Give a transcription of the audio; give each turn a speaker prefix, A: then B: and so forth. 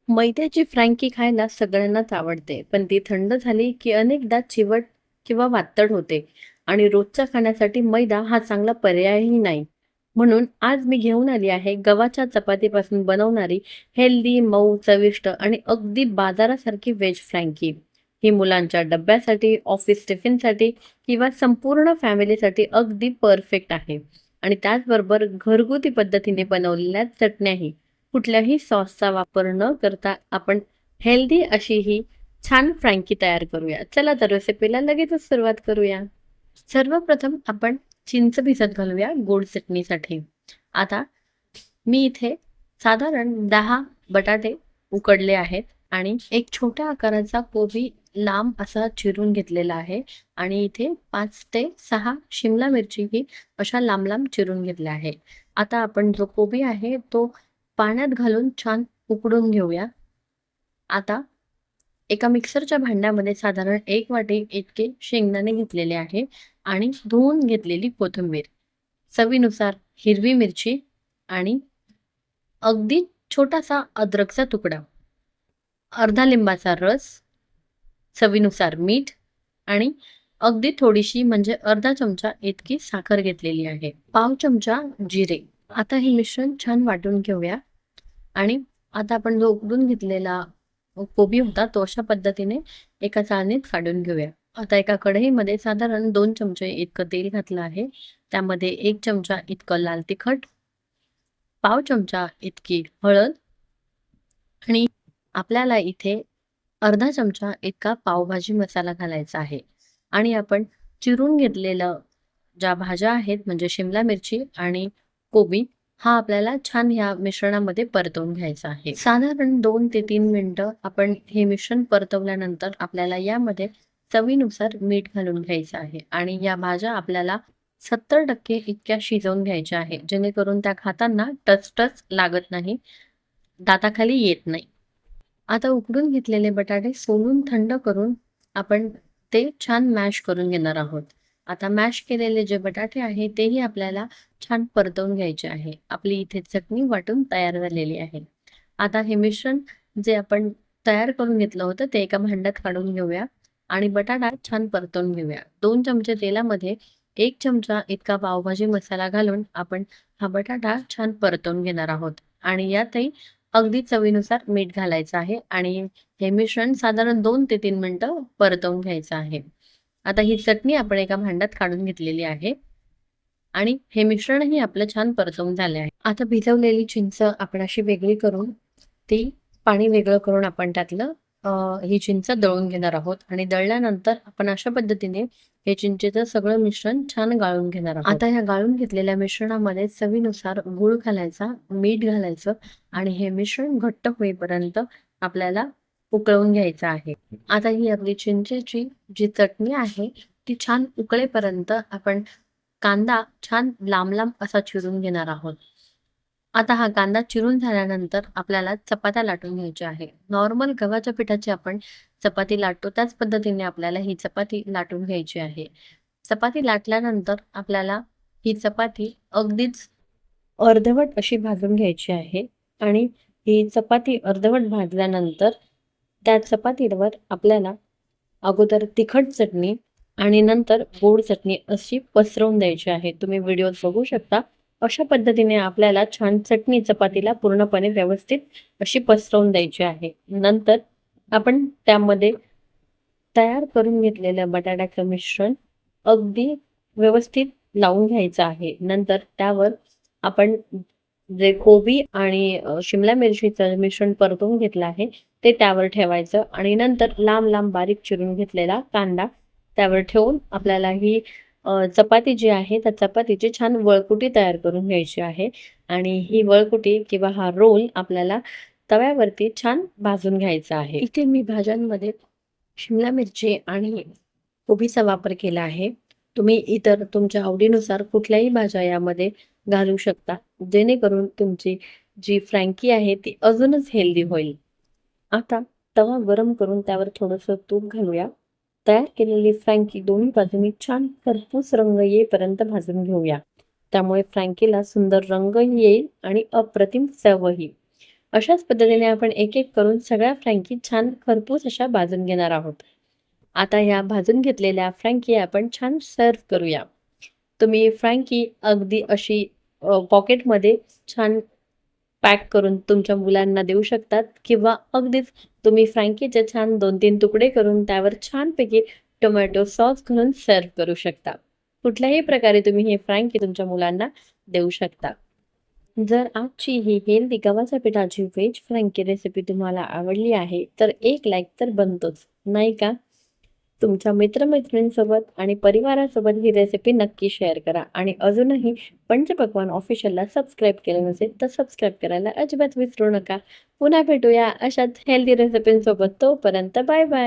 A: मैद्याची फ्रँकी खायला सगळ्यांनाच आवडते, पण ती थंड झाली की अनेकदा चिवट किंवा वातड होते आणि रोजच्या खाण्यासाठी मैदा हा चांगला पर्यायही नाही. म्हणून आज मी घेऊन आली आहे गव्हाच्या चपातीपासून बनवणारी हेल्दी, मऊ, चविष्ट आणि अगदी बाजारासारखी व्हेज फ्रँकी. ही मुलांच्या डब्यासाठी, ऑफिस टिफिनसाठी किंवा संपूर्ण फॅमिलीसाठी अगदी परफेक्ट आहे. आणि त्याचबरोबर घरगुती पद्धतीने बनवलेल्या चटण्याही. कुठल्याही सॉसचा वापर न करता आपण हेल्दी अशी ही छान फ्रँकी तयार करूया. चला तर रेसिपीला लगेचच सुरुवात करूया. सर्वप्रथम आपण चिंच भिजत घालूया गोड चटणीसाठी. आता मी इथे साधारण 10 बटाटे उकडले आहेत आणि एक छोट्या आकाराचा कोबी लांब असा चिरून घेतलेला आहे आणि इथे 5 ते 6 शिमला मिरचीही अशा लांब-लांब चिरून घेतल्या आहे. आता आपण जो कोबी आहे तो पाण्यात घालून छान उकडून घेऊया. आता एका मिक्सरच्या भांड्यामध्ये साधारण 1 वाटी इतके शेंगदाणे घेतलेले आहे आणि धुवून घेतलेली कोथिंबीर, चवीनुसार हिरवी मिरची आणि अगदी छोटासा अद्रकचा तुकडा, अर्धा लिंबाचा रस, चवीनुसार मीठ आणि अगदी थोडीशी म्हणजे अर्धा चमचा इतकी साखर घेतलेली आहे. पाव चमचा जिरे. आता हे मिश्रण छान वाटून घेऊया आणि आता आपण जो उकडून घेतलेला कोबी होता तो अशा पद्धतीने एका चाळणीत काढून घेऊया. आता एका कढईमध्ये साधारण 2 चमचे इतकं तेल घातलं आहे. त्यामध्ये 1 चमचा इतकं लाल तिखट, पाव चमचा इतकी हळद आणि आपल्याला इथे अर्धा चमचा इतका पावभाजी मसाला घालायचा आहे आणि आपण चिरून घेतलेलं ज्या भाज्या आहेत म्हणजे शिमला मिरची आणि कोबी हा आपल्याला छान ह्या मिश्रणामध्ये परतवून घ्यायचा आहे. साधारण 2 ते 3 मिनिटं आपण हे मिश्रण परतवल्यानंतर आपल्याला यामध्ये चवीनुसार मीठ घालून घ्यायचं आहे आणि या भाज्या आपल्याला 70% इतक्या शिजवून घ्यायच्या आहे, जेणेकरून त्या खाताना टचटच लागत नाही, दाताखाली येत नाही. आता उकडून घेतलेले बटाटे सोलून थंड करून आपण ते छान मॅश करून घेणार आहोत. आता मॅश केलेले जे बटाटे आहे तेही आपल्याला छान परतवून घ्यायचे आहे. आपली इथे चटणी वाटून तयार झालेली आहे. आता हे मिश्रण जे आपण तयार करून घेतलं होतं ते एका भांड्यात काढून घेऊया आणि बटाटा छान परतवून घेऊया. 2 चमचे तेलामध्ये 1 चमचा इतका पावभाजी मसाला घालून आपण हा बटाटा छान परतवून घेणार आहोत आणि यातही अगदी चवीनुसार मीठ घालायचं आहे आणि हे मिश्रण साधारण 2 ते 3 मिनिटं परतवून घ्यायचं आहे. आता ही चटणी आपण एका भांड्यात काढून घेतलेली आहे आणि हे मिश्रणही आपलं छान परतवून झाले आहे. आता भिजवलेली चिंच आपण अशी वेगळी करून ती पाणी वेगळं करून आपण त्यातलं ही चिंच दळून घेणार आहोत आणि दळल्यानंतर आपण अशा पद्धतीने हे चिंचेचं सगळं मिश्रण छान गाळून घेणार आहोत. आता ह्या गाळून घेतलेल्या मिश्रणामध्ये चवीनुसार गूळ घालायचा, मीठ घालायचं आणि हे मिश्रण घट्ट होईपर्यंत आपल्याला उकळवून घ्यायचं आहे. आता ही आपली चिंचेची जी चटणी आहे ती छान उकळेपर्यंत आपण कांदा छान लांब-लांब असा चिरून घेणार आहोत. आता हा कांदा चिरून झाल्यानंतर आपल्याला चपात्या लाटून घ्यायच्या आहे. नॉर्मल गव्हाच्या पिठाची आपण चपाती लाटतो त्याच पद्धतीने आपल्याला ही चपाती लाटून घ्यायची आहे. चपाती लाटल्यानंतर आपल्याला ही चपाती अगदीच अर्धवट अशी भाजून घ्यायची आहे आणि ही चपाती अर्धवट भाजल्यानंतर त्या चपातीवर आपल्याला अगोदर तिखट चटणी आणि नंतर गोड चटणी अशी पसरवून द्यायची आहे. तुम्ही व्हिडिओत बघू शकता. अशा पद्धतीने आपल्याला छान चटणी चपातीला पूर्णपणे व्यवस्थित अशी पसरवून द्यायची आहे. नंतर आपण त्यामध्ये तयार करून घेतलेलं बटाट्याचं मिश्रण अगदी व्यवस्थित लावून घ्यायचं आहे. नंतर त्यावर आपण जे कोबी आणि शिमला मिरचीचं मिश्रण परतून घेतलं आहे ते त्यावर ठेवायचं आणि नंतर लांब-लांब बारीक चिरून घेतलेला कांदा त्यावर ठेवून आपल्याला ही चपाती जी आहे त्या चपातीची छान वळकुटी तयार करून घ्यायची आहे आणि ही वळकुटी किंवा हा रोल आपल्याला तव्यावरती छान भाजून घ्यायचा आहे. इथे मी भाज्यांमध्ये शिमला मिरची आणि कोबीचा वापर केला आहे. तुम्ही इतर तुमच्या आवडीनुसार कुठल्याही भाज्या यामध्ये घालू शकता, जेणेकरून तुमची जी फ्रँकी आहे ती अजूनच हेल्दी होईल. आता तवा गरम करून त्यावर थोडंसं तूप घालूया. तयार केलेली फ्रँकी दोन्ही बाजूंनी छान खरपूस रंग येईपर्यंत भाजून घेऊया. त्यामुळे फ्रँकीला सुंदर रंगही येईल आणि अप्रतिम चवही. अशाच पद्धतीने आपण एक-एक करून सगळ्या फ्रँकी छान खरपूस अशा भाजून घेणार आहोत. आता ह्या भाजून घेतलेल्या फ्रँकी आपण छान सर्व्ह करूया. तुम्ही फ्रँकी अगदी अशी पॉकेटमध्ये छान पॅक करून तुमच्या मुलांना देऊ शकतात किंवा अगदीच तुम्ही फ्रँकीचे छान 2-3 तुकडे करून त्यावर छानपैकी टोमॅटो सॉस घालून सर्व्ह करू शकता. कुठल्याही प्रकारे तुम्ही हे फ्रँकी तुमच्या मुलांना देऊ शकता. जर आजची ही हेल्दी गव्हाच्या पिठाची व्हेज फ्रँकी रेसिपी तुम्हाला आवडली आहे, तर एक लाईक तर बनतोच, नाही का? तुमच्या मित्र-मैत्रिणींसोबत आणि परिवारासोबत ही रेसिपी नक्की शेअर करा आणि अजूनही पंचपक्वान्न ऑफिशियलला सबस्क्राईब केलं नसेल, तर सबस्क्राईब करायला अजिबात विसरू नका. पुन्हा भेटूया अशाच हेल्दी रेसिपींसोबत. तोपर्यंत बाय बाय.